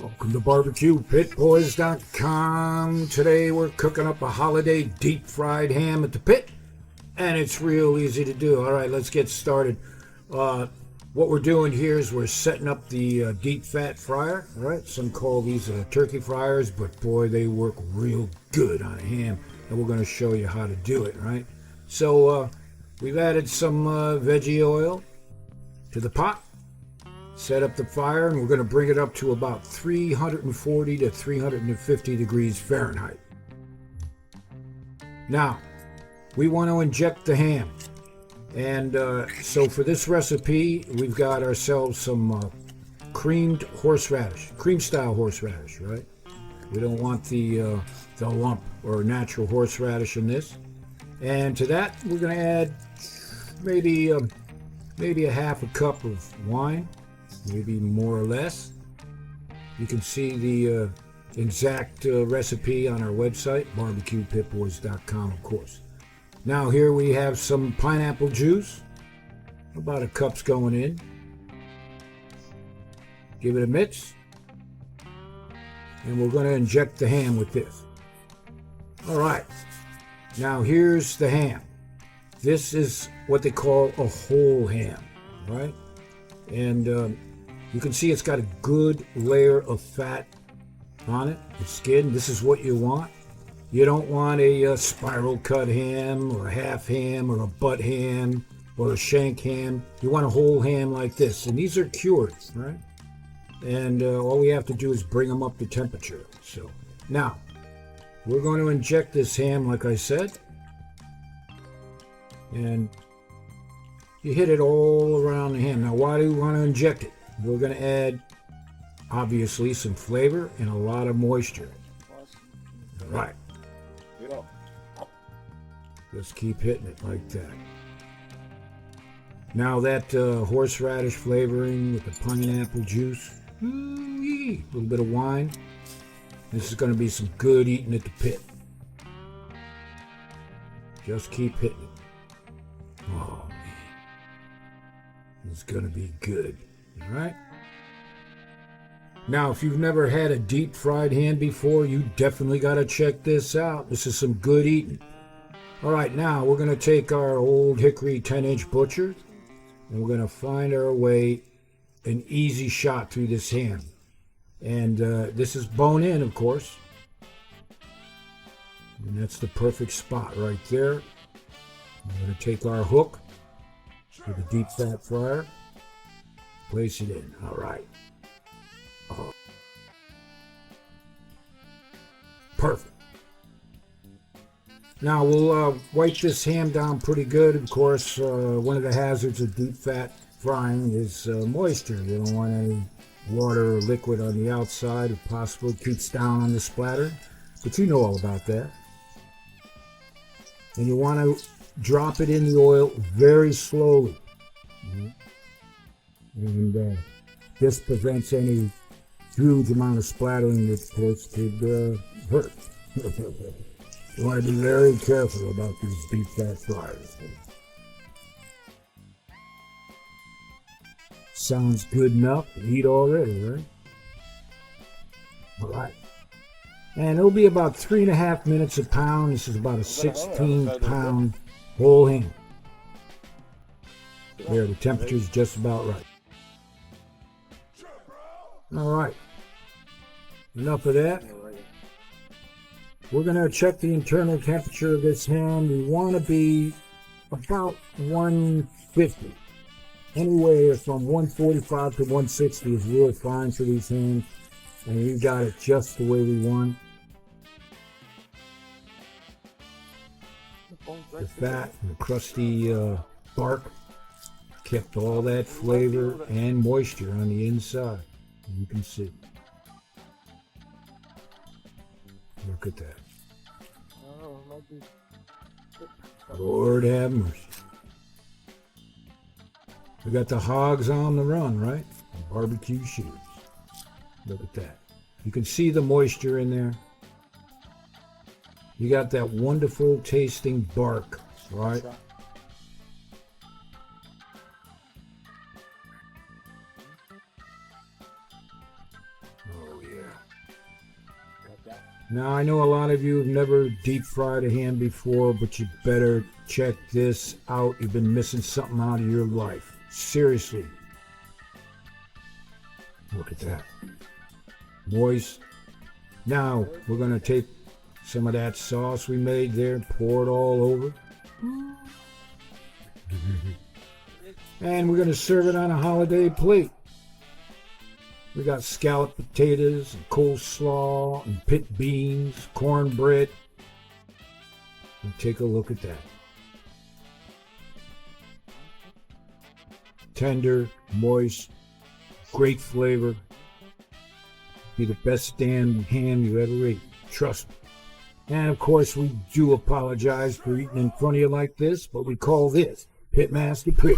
Welcome to BBQPitBoys.com. Today we're cooking up a holiday deep fried ham at the pit, and it's real easy to do. All right, let's get started. What we're doing here is we're setting up the deep fat fryer. All right, some call these turkey fryers, but boy, they work real good on a ham, and we're going to show you how to do it. Right. So we've added some veggie oil to the pot. Set up the fire, and we're going to bring it up to about 340 to 350 degrees Fahrenheit. Now, we want to inject the ham. And so for this recipe, we've got ourselves some creamed horseradish, cream-style horseradish, right? We don't want the lump or natural horseradish in this. And to that, we're going to add maybe a half a cup of wine. Maybe more or less. You can see the exact recipe on our website, BBQPitBoys.com, of course. Now here we have some pineapple juice. About a cup's going in. Give it a mix. And we're going to inject the ham with this. All right. Now here's the ham. This is what they call a whole ham, right? And you can see it's got a good layer of fat on it, the skin. This is what you want. You don't want a spiral cut ham or a half ham or a butt ham or a shank ham. You want a whole ham like this. And these are cured, right? And all we have to do is bring them up to temperature. So now we're going to inject this ham, like I said. And you hit it all around the ham. Now, why do we want to inject it? We're going to add, obviously, some flavor and a lot of moisture. All right. Just keep hitting it like that. Now that horseradish flavoring with the pineapple juice, a little bit of wine. This is going to be some good eating at the pit. Just keep hitting it. Oh, man. It's going to be good. All right. Now, if you've never had a deep fried ham before, you definitely got to check this out. This is some good eating. All right, now we're going to take our old hickory 10-inch butcher, and we're going to find our way an easy shot through this ham. And this is bone in, of course. And that's the perfect spot right there. We're going to take our hook for the deep fat fryer. Place it in. All right. Oh. Perfect. Now we'll wipe this ham down pretty good. Of course, one of the hazards of deep fat frying is moisture. You don't want any water or liquid on the outside if possible. It keeps down on the splatter. But you know all about that. And you want to drop it in the oil very slowly. And this prevents any huge amount of splattering that could hurt. You want to be very careful about these deep fat fryers. Sounds good enough to eat already, right? All right. And it'll be about 3.5 minutes a pound. This is about a 16-pound whole ham. There, the temperature's just about right. All right. Enough of that. We're going to check the internal temperature of this ham. We want to be about 150. Anywhere from 145 to 160 is real fine for these hams. And we got it just the way we want. The fat and the crusty bark kept all that flavor and moisture on the inside. You can see. Look at that. Lord have mercy. We got the hogs on the run, right? Barbecue shooters. Look at that. You can see the moisture in there. You got that wonderful tasting bark, right? Oh, yeah. Now, I know a lot of you have never deep fried a ham before, but you better check this out. You've been missing something out of your life. Seriously. Look at that. Moist. Now, we're going to take some of that sauce we made there and pour it all over. And we're going to serve it on a holiday plate. We got scalloped potatoes and coleslaw and pit beans, cornbread. And take a look at that. Tender, moist, great flavor. Be the best damn ham you ever ate. Trust me. And of course, we do apologize for eating in front of you like this, but we call this Pitmaster Pit.